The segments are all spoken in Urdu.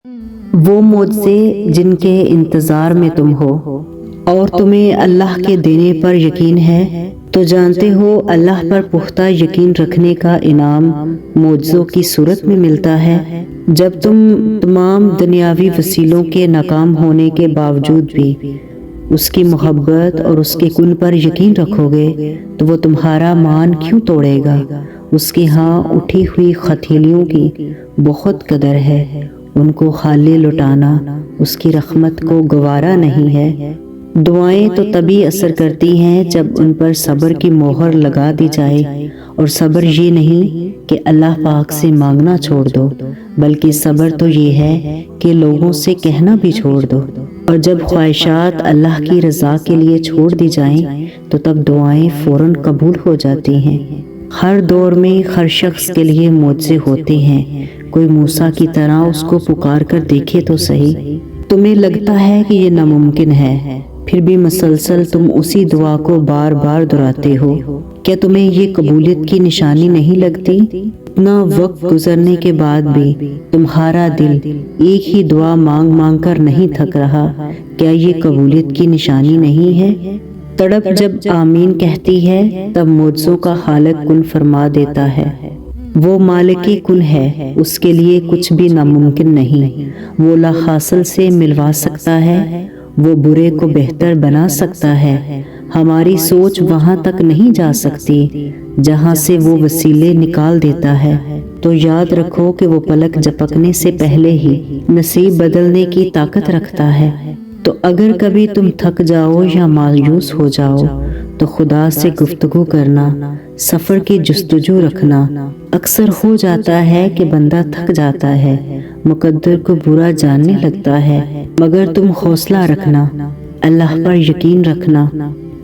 وہ معجزے جن کے انتظار میں تم ہو اور تمہیں اللہ کے دینے پر یقین ہے، تو جانتے ہو اللہ پر پختہ یقین رکھنے کا انعام معجزوں کی صورت میں ملتا ہے۔ جب تم تمام دنیاوی وسیلوں کے ناکام ہونے کے باوجود بھی اس کی محبت اور اس کے کن پر یقین رکھو گے تو وہ تمہارا مان کیوں توڑے گا؟ اس کے ہاں اٹھی ہوئی ہتھیلیوں کی بہت قدر ہے، ان کو خالی لٹانا اس کی رحمت کو گوارا نہیں ہے۔ دعائیں تو تبھی اثر کرتی ہیں جب ان پر صبر کی مہر لگا دی جائے، اور صبر یہ نہیں کہ اللہ پاک سے مانگنا چھوڑ دو، بلکہ صبر تو یہ ہے کہ لوگوں سے کہنا بھی چھوڑ دو۔ اور جب خواہشات اللہ کی رضا کے لیے چھوڑ دی جائیں تو تب دعائیں فوراً قبول ہو جاتی ہیں۔ ہر دور میں ہر شخص کے لیے معجزے ہوتے ہیں، کوئی موسیٰ کی طرح اس کو پکار کر دیکھے تو صحیح۔ تمہیں لگتا ہے کہ یہ ناممکن ہے، پھر بھی مسلسل تم اسی دعا کو بار بار دہراتے ہو۔ کیا تمہیں یہ قبولیت کی نشانی نہیں لگتی؟ اتنا وقت گزرنے کے بعد بھی تمہارا دل ایک ہی دعا مانگ مانگ کر نہیں تھک رہا، کیا یہ قبولیت کی نشانی نہیں ہے؟ تڑپ جب آمین کہتی ہے تب معجزوں کا خالق کن فرما دیتا ہے۔ وہ مالک کن ہے، اس کے لیے کچھ بھی ناممکن نہیں۔ وہ لا حاصل سے ملوا سکتا ہے، وہ برے کو بہتر بنا سکتا ہے۔ ہماری سوچ وہاں تک نہیں جا سکتی جہاں سے وہ وسیلے نکال دیتا ہے۔ تو یاد رکھو کہ وہ پلک جھپکنے سے پہلے ہی نصیب بدلنے کی طاقت رکھتا ہے۔ تو اگر کبھی تم تھک جاؤ یا مایوس ہو جاؤ تو خدا سے گفتگو کرنا، سفر کی جستجو رکھنا۔ اکثر ہو جاتا ہے کہ بندہ تھک جاتا ہے، مقدر کو برا جاننے لگتا ہے، مگر تم حوصلہ رکھنا، اللہ پر یقین رکھنا۔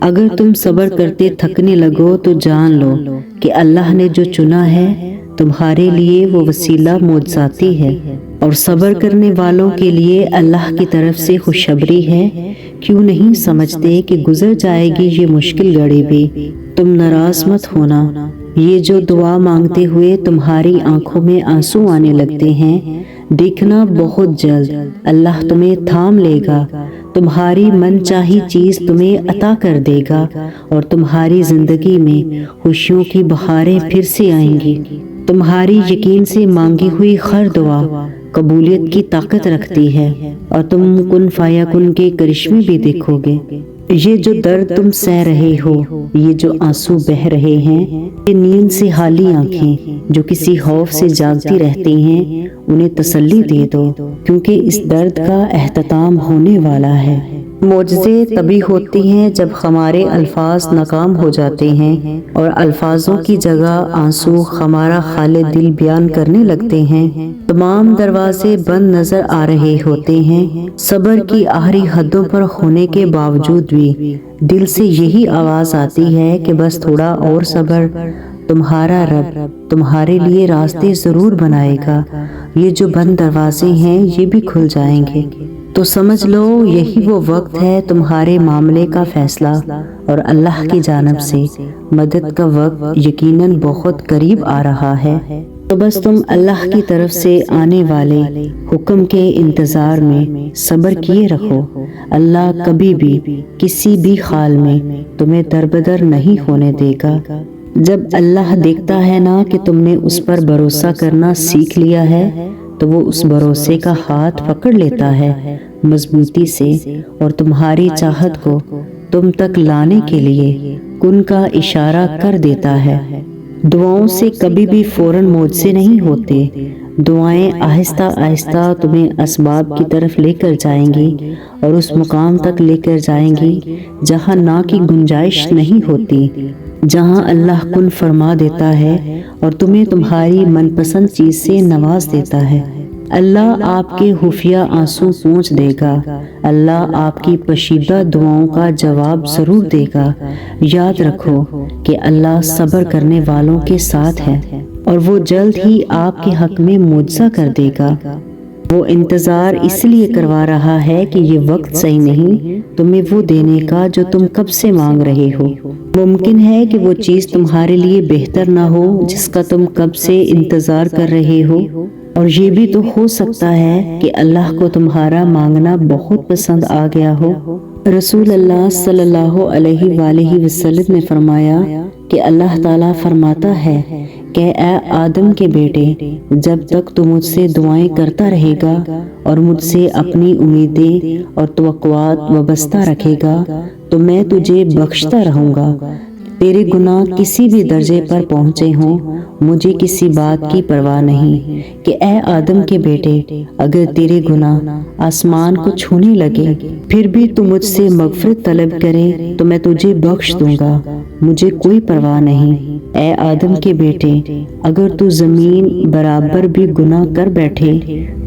اگر تم صبر کرتے تھکنے لگو تو جان لو کہ اللہ نے جو چنا ہے تمہارے لیے وہ وسیلہ معجزاتی ہے، اور صبر کرنے والوں کے لیے اللہ کی طرف سے خوشخبری ہے۔ کیوں نہیں سمجھتے کہ گزر جائے گی یہ مشکل گھڑی بھی؟ تم ناراض مت ہونا، یہ جو دعا مانگتے ہوئے تمہاری آنکھوں میں آنسو آنے لگتے ہیں، دیکھنا بہت جلد اللہ تمہیں تھام لے گا، تمہاری من چاہی چیز تمہیں عطا کر دے گا، اور تمہاری زندگی میں خوشیوں کی بہاریں پھر سے آئیں گی۔ تمہاری یقین سے مانگی ہوئی ہر دعا قبولیت کی طاقت رکھتی ہے، اور تم کن فیکون کے کرشمے بھی دیکھو گے۔ یہ جو درد تم سہ رہے ہو، یہ جو آنسو بہہ رہے ہیں، یہ نیند سے حالی آنکھیں جو کسی خوف سے جاگتی رہتی ہیں، انہیں تسلی دے دو، کیونکہ اس درد کا اختتام ہونے والا ہے۔ معجزے تبھی ہوتی ہیں جب ہمارے الفاظ ناکام ہو جاتے ہیں اور الفاظوں کی جگہ آنسو ہمارا خالق دل بیان کرنے لگتے ہیں۔ تمام دروازے بند نظر آ رہے ہوتے ہیں، صبر کی آخری حدوں پر ہونے کے باوجود بھی دل سے یہی آواز آتی ہے کہ بس تھوڑا اور صبر، تمہارا رب تمہارے لیے راستے ضرور بنائے گا۔ یہ جو بند دروازے ہیں یہ بھی کھل جائیں گے۔ تو سمجھ لو یہی وہ وقت ہے تمہارے معاملے کا فیصلہ، اور اللہ کی جانب سے مدد کا وقت یقیناً بہت قریب آ رہا ہے۔ تو بس تم اللہ کی طرف سے آنے والے حکم کے انتظار میں صبر کیے رہو۔ اللہ کبھی بھی کسی بھی حال میں تمہیں دربدر نہیں ہونے دے گا۔ جب اللہ دیکھتا ہے نا کہ تم نے اس پر بھروسہ کرنا سیکھ لیا ہے تو وہ اس بھروسے کا ہاتھ پکڑ لیتا ہے مضبوطی سے، اور تمہاری چاہت کو تم تک لانے کے لیے کن کا اشارہ کر دیتا ہے۔ دعاؤں سے کبھی بھی فوراً معجزے نہیں ہوتے، دعائیں آہستہ آہستہ تمہیں اسباب کی طرف لے کر جائیں گی، اور اس مقام تک لے کر جائیں گی جہاں نا کی گنجائش نہیں ہوتی، جہاں اللہ کن فرما دیتا ہے اور تمہیں تمہاری من پسند چیز سے نواز دیتا ہے۔ اللہ آپ کے خفیہ آنسو پوچھ دے گا، اللہ آپ کی پوشیدہ دعاؤں کا جواب ضرور دے گا۔ یاد رکھو کہ اللہ صبر کرنے والوں کے ساتھ ہے، اور وہ جلد ہی آپ کے حق میں معجزہ کر دے گا۔ وہ انتظار اس لیے کروا رہا ہے کہ یہ وقت صحیح نہیں تمہیں وہ دینے کا جو تم کب سے مانگ رہے ہو۔ ممکن ہے کہ وہ چیز تمہارے لیے بہتر نہ ہو جس کا تم کب سے انتظار کر رہے ہو، اور یہ بھی تو ہو سکتا ہے کہ اللہ کو تمہارا مانگنا بہت پسند آ گیا ہو۔ رسول اللہ صلی اللہ علیہ وآلہ وسلم نے فرمایا کہ اللہ تعالیٰ فرماتا ہے کہ اے آدم کے بیٹے، جب تک تو مجھ سے دعائیں کرتا رہے گا اور مجھ سے اپنی امیدیں اور توقعات وابستہ رکھے گا تو میں تجھے بخشتا رہوں گا۔ تیرے گناہ کسی بھی درجے پر پہنچے ہوں، مجھے کسی بات کی پرواہ نہیں کہ اے آدم کے بیٹے، اگر تیرے گناہ آسمان کو چھونے لگے پھر بھی تو مجھ سے مغفرت طلب کرے تو میں تجھے بخش دوں گا، مجھے کوئی پرواہ نہیں۔ اے آدم کے بیٹے، اگر تو زمین برابر بھی گناہ کر بیٹھے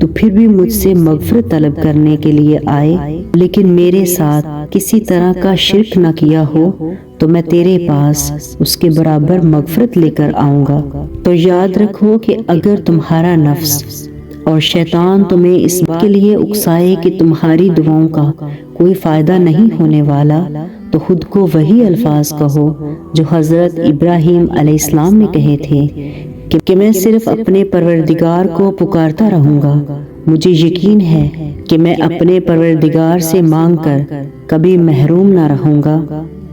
تو پھر بھی مجھ سے مغفرت طلب کرنے کے لیے آئے، لیکن میرے ساتھ کسی طرح کا شرک نہ کیا ہو تو میں تیرے پاس اس کے برابر مغفرت لے کر آؤں گا۔ تو یاد رکھو کہ اگر تمہارا نفس اور شیطان تمہیں اس بات کے لیے اکسائے کہ تمہاری دعاؤں کا کوئی فائدہ نہیں ہونے والا تو خود کو وہی الفاظ کہو جو حضرت ابراہیم علیہ السلام نے کہے تھے کہ میں صرف اپنے پروردگار کو پکارتا رہوں گا، مجھے یقین ہے کہ میں اپنے پروردگار سے مانگ کر کبھی محروم نہ رہوں گا۔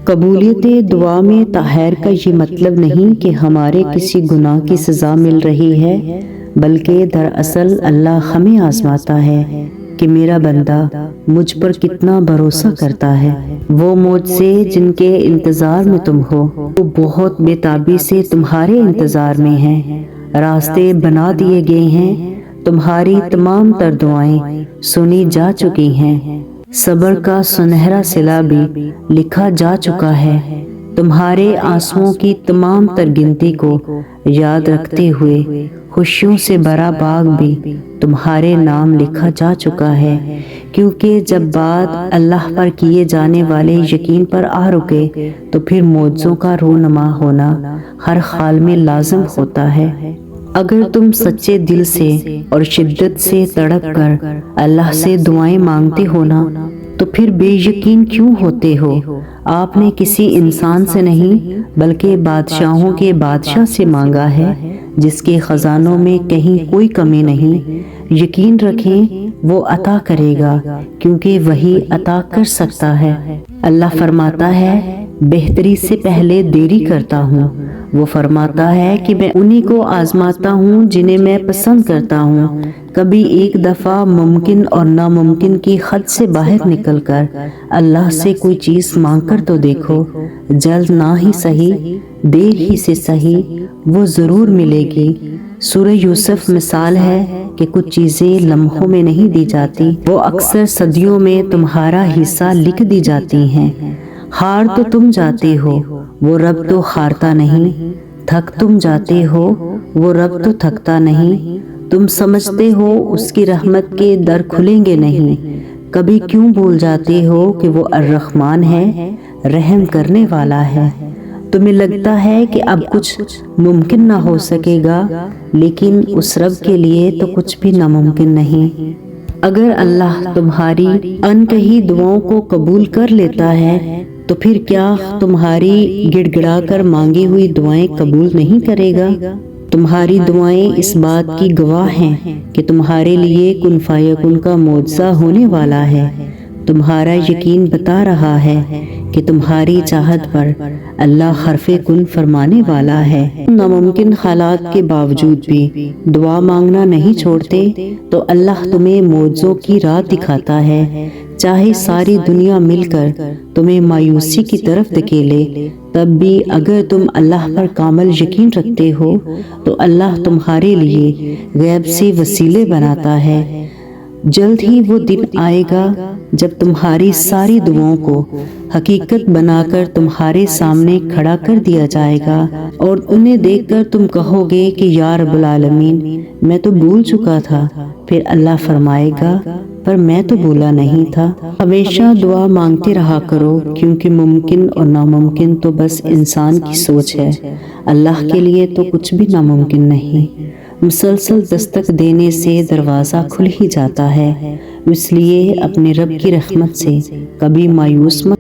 قبولیت دعا میں طاہر کا یہ مطلب نہیں کہ ہمارے کسی گناہ کی سزا مل رہی ہے، بلکہ دراصل اللہ ہمیں آزماتا ہے کہ میرا بندہ مجھ پر کتنا بھروسہ کرتا ہے۔ وہ موج سے جن کے انتظار میں تم ہو، وہ بہت بے تابی سے تمہارے انتظار میں ہیں، راستے بنا دیے گئے ہیں، تمہاری تمام تر دعائیں سنی جا چکی ہیں، صبر کا سنہرا صلہ بھی لکھا جا چکا ہے، تمہارے آنسوؤں کی تمام تر گنتی کو یاد رکھتے ہوئے خوشیوں سے بھرا باغ بھی تمہارے نام لکھا جا چکا ہے، کیونکہ جب بات اللہ پر کیے جانے والے یقین پر آ رکے تو پھر معجزوں کا رونما ہونا ہر حال میں لازم ہوتا ہے۔ اگر تم سچے دل سے اور شدت سے تڑپ کر اللہ سے دعائیں مانگتے ہو نا تو پھر بے یقین کیوں ہوتے ہو؟ آپ نے کسی انسان سے نہیں بلکہ بادشاہوں کے بادشاہ سے مانگا ہے جس کے خزانوں میں کہیں کوئی کمی نہیں۔ یقین رکھیں وہ عطا کرے گا کیونکہ وہی عطا کر سکتا ہے۔ اللہ فرماتا ہے بہتری سے پہلے دیری کرتا ہوں، وہ فرماتا ہے کہ میں انہی کو آزماتا ہوں جنہیں میں پسند کرتا ہوں۔ کبھی ایک دفعہ ممکن اور ناممکن کی حد سے باہر نکل کر اللہ سے کوئی چیز مانگ کر تو دیکھو، جلد نہ ہی صحیح دیر ہی سے صحیح وہ ضرور ملے گی۔ سورہ یوسف مثال ہے کہ کچھ چیزیں لمحوں میں نہیں دی جاتی، وہ اکثر صدیوں میں تمہارا حصہ لکھ دی جاتی ہیں۔ ہار تو تم جاتے ہو، وہ رب تو ہارتا نہیں، تھک تم جاتے ہو، وہ رب تو تھکتا نہیں، تم سمجھتے ہو اس کی رحمت کے در کھلیں گے نہیں، کبھی کیوں بھول جاتے ہو کہ وہ الرحمن ہے، رحم کرنے والا ہے۔ تمہیں لگتا ہے کہ اب کچھ ممکن نہ ہو سکے گا، لیکن اس رب کے لیے تو کچھ بھی ناممکن نہیں۔ اگر اللہ تمہاری انکہی دعاؤں کو قبول کر لیتا ہے تو پھر کیا تمہاری گڑ گڑا کر مانگی ہوئی دعائیں قبول نہیں کرے گا؟ تمہاری دعائیں اس بات کی گواہ ہیں کہ تمہارے لیے کن فیکون کا معجزہ ہونے والا ہے۔ تمہارا یقین بتا رہا ہے کہ تمہاری چاہت پر اللہ حرف کن فرمانے والا ہے۔ ناممکن حالات کے باوجود بھی دعا مانگنا نہیں چھوڑتے تو اللہ تمہیں معجزوں کی راہ دکھاتا ہے۔ چاہے ساری دنیا مل کر تمہیں مایوسی کی طرف دھکیلے، تب بھی اگر تم اللہ پر کامل یقین رکھتے ہو تو اللہ تمہارے لیے غیب سے وسیلے بناتا ہے۔ جلد ہی وہ دن آئے گا جب تمہاری ساری دعاؤں کو حقیقت بنا کر تمہارے سامنے کھڑا کر دیا جائے گا، اور انہیں دیکھ کر تم کہو گے کہ یا رب العالمین میں تو بھول چکا تھا۔ پھر اللہ فرمائے گا پر میں تو بھولا نہیں تھا۔ ہمیشہ دعا مانگتے رہا کرو، کیونکہ ممکن اور ناممکن تو بس انسان کی سوچ ہے، اللہ کے لیے تو کچھ بھی ناممکن نہیں۔ مسلسل دستک دینے سے دروازہ کھل ہی جاتا ہے، اس لیے اپنے رب کی رحمت سے کبھی مایوس مت